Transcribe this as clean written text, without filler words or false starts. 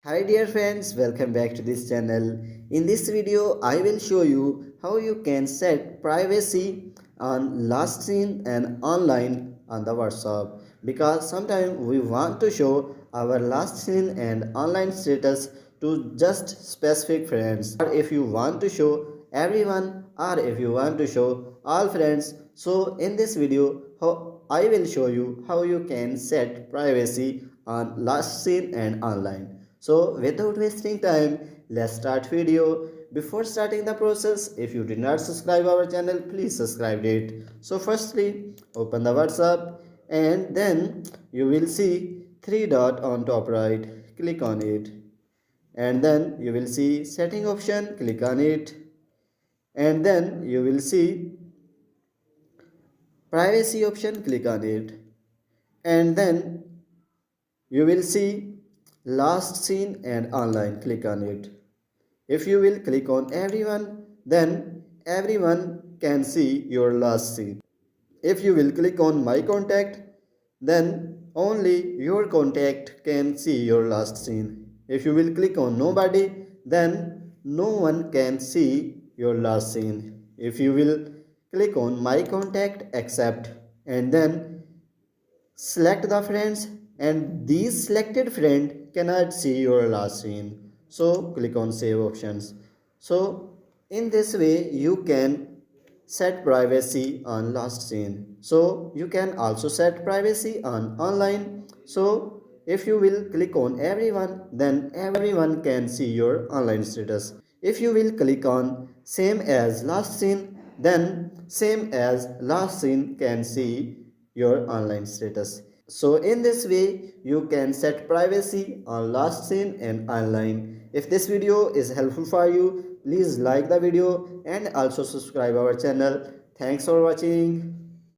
Hi dear friends, welcome back to this channel. In this video, I will show you how you can set privacy on last seen and online on the WhatsApp, because sometimes we want to show our last seen and online status to just specific friends, or if you want to show everyone, or if you want to show all friends. So in this video, I will show you how you can set privacy on last seen and online. So without wasting time, let's start video. Before starting the process, if you did not subscribe our channel, please subscribe it. So firstly, open the WhatsApp and then you will see three dot on top right. Click on it. And then you will see setting option, click on it. And then you will see privacy option, click on it. And then you will see last seen and online, click on it. If you will click on everyone, then everyone can see your last seen. If you will click on my contact, then only your contact can see your last seen. If you will click on nobody, then no one can see your last seen. If you will click on my contact accept and then select the friends, and these selected friend cannot see your last scene. So click on save options. So in this way you can set privacy on last scene. So you can also set privacy on online. So if you will click on everyone, then everyone can see your online status. If you will click on same as last scene, then same as last scene can see your online status. So in this way you can set privacy on last seen and online. If this video is helpful for you, please like the video and also subscribe our channel. Thanks for watching.